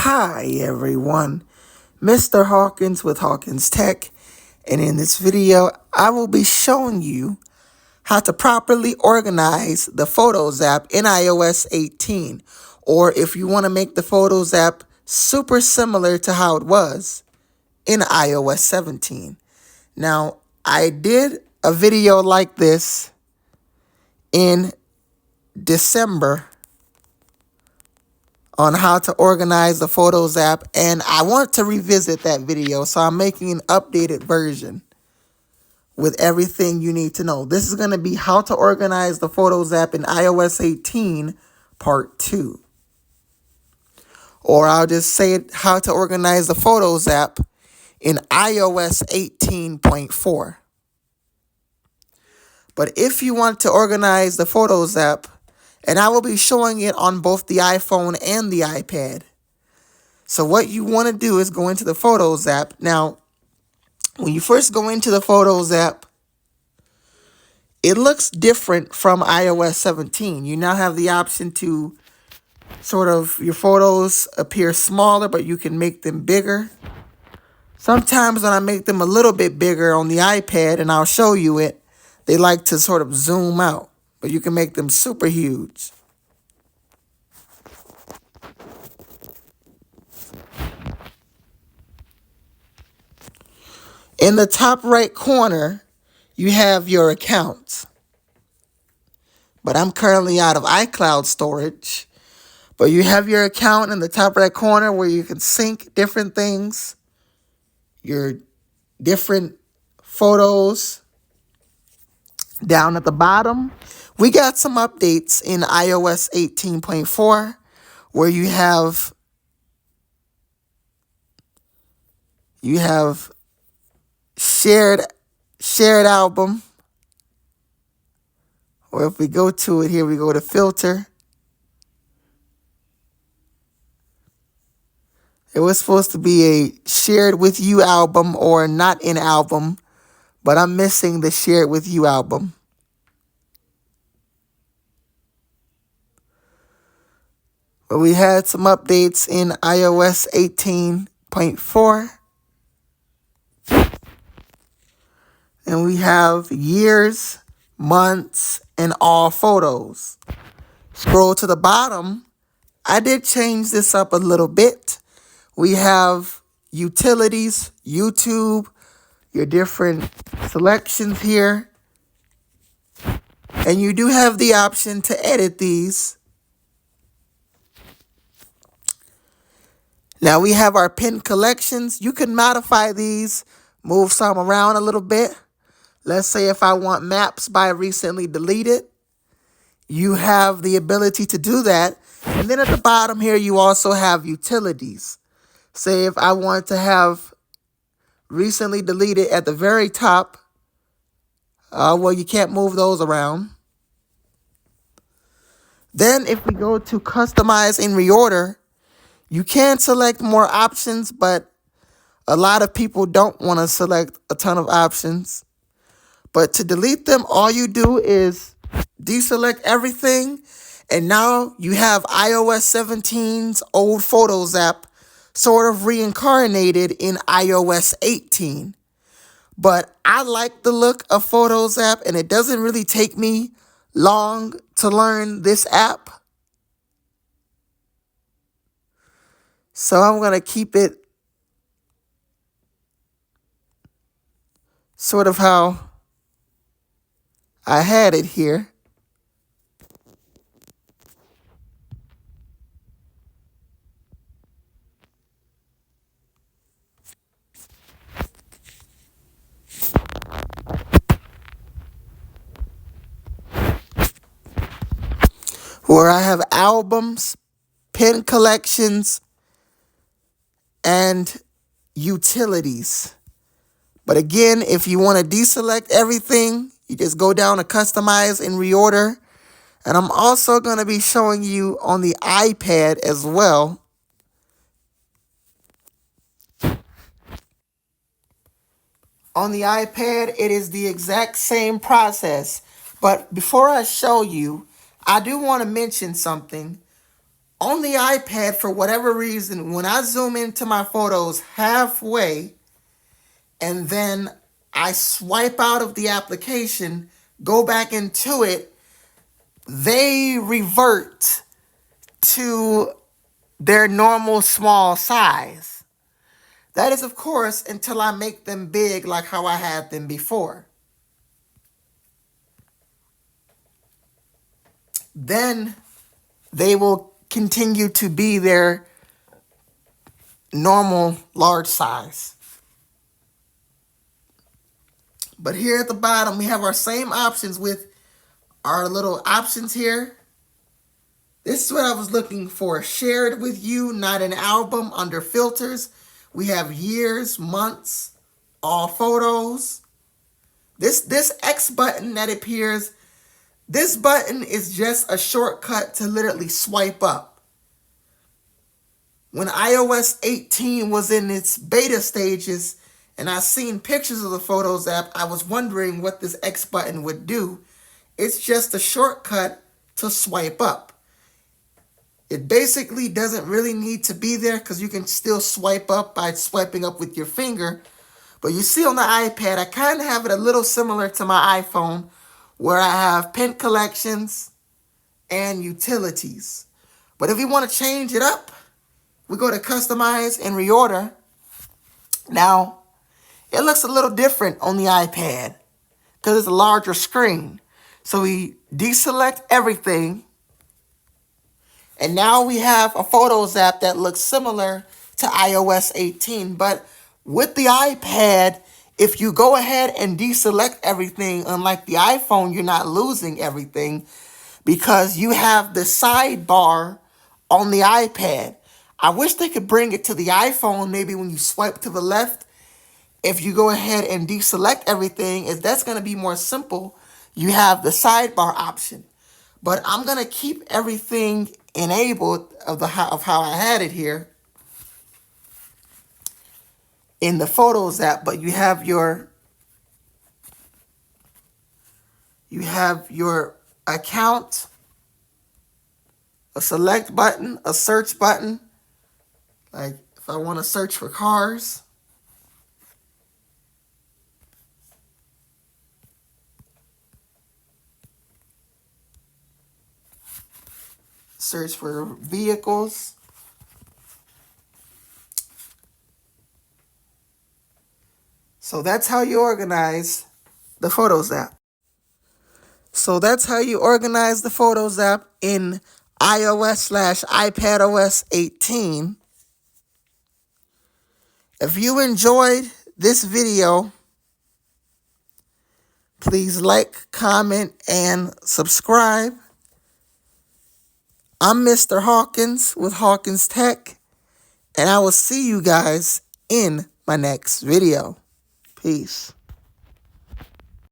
Hi everyone, Mr. Hawkins with Hawkins Tech, and in this video I will be showing you how to properly organize the Photos app in iOS 18, or if you want to make the Photos app super similar to how it was in iOS 17. Now, I did a video like this in December on how to organize the Photos app, and I want to revisit that video, so I'm making an updated version with everything you need to know. This is going to be how to organize the Photos app in iOS 18 part 2. Or I'll just say it, how to organize the Photos app in iOS 18.4. But if you want to organize the Photos app, and I will be showing it on both the iPhone and the iPad. So what you want to do is go into the Photos app. Now, when you first go into the Photos app, it looks different from iOS 17. You now have the option to your photos appear smaller, but you can make them bigger. Sometimes when I make them a little bit bigger on the iPad, and I'll show you it, they like to sort of zoom out, but you can make them super huge. In the top right corner, you have your accounts. But I'm currently out of iCloud storage. But you have your account in the top right corner where you can sync different things, your different photos. Down at the bottom, we got some updates in iOS 18.4 where you have shared album. Or if we go to it here, we go to filter. It was supposed to be a shared with you album or not in album, but I'm missing the shared with you album. But we had some updates in iOS 18.4. And we have years, months, and all photos. Scroll to the bottom. I did change this up a little bit. We have utilities, YouTube, your different selections here. And you do have the option to edit these. Now we have our pinned collections. You can modify these, move some around a little bit. Let's say if I want maps by recently deleted, you have the ability to do that. And then at the bottom here, you also have utilities. Say if I want to have recently deleted at the very top, well, you can't move those around. Then if we go to customize and reorder, you can select more options, but a lot of people don't want to select a ton of options. But to delete them, all you do is deselect everything. And now you have iOS 17's old Photos app sort of reincarnated in iOS 18. But I like the look of Photos app, and it doesn't really take me long to learn this app. So I'm going to keep it sort of how I had it here. Where I have albums, pin collections, and utilities. But again, if you want to deselect everything, you just go down to customize and reorder. And I'm also going to be showing you on the iPad as well. On the iPad, it is the exact same process. But before I show you, I do want to mention something. On the iPad, for whatever reason, when I zoom into my photos halfway and then I swipe out of the application, go back into it, they revert to their normal small size. That is, of course, until I make them big like how I had them before. Then they will continue to be their normal large size. But here at the bottom, we have our same options with our little options here. This is what I was looking for. Shared with you, not an album. Under filters, we have years, months, all photos. This X button that appears, this button is just a shortcut to literally swipe up. When iOS 18 was in its beta stages and I seen pictures of the Photos app, I was wondering what this X button would do. It's just a shortcut to swipe up. It basically doesn't really need to be there because you can still swipe up by swiping up with your finger. But you see on the iPad, I kind of have it a little similar to my iPhone where I have pin collections and utilities. But if you want to change it up, we go to customize and reorder. Now, it looks a little different on the iPad because it's a larger screen. So we deselect everything. And now we have a Photos app that looks similar to iOS 18. But with the iPad, if you go ahead and deselect everything, unlike the iPhone, you're not losing everything because you have the sidebar on the iPad. I wish they could bring it to the iPhone, maybe when you swipe to the left. If you go ahead and deselect everything, that's going to be more simple. You have the sidebar option. But I'm going to keep everything enabled of how I had it here in the Photos app. But you have your account, a select button, a search button. Like if I want to search for cars, search for vehicles. So that's how you organize the Photos app. So that's how you organize the Photos app in iOS/iPadOS 18. If you enjoyed this video, please like, comment, and subscribe. I'm Mr. Hawkins with Hawkins Tech, and I will see you guys in my next video. Peace.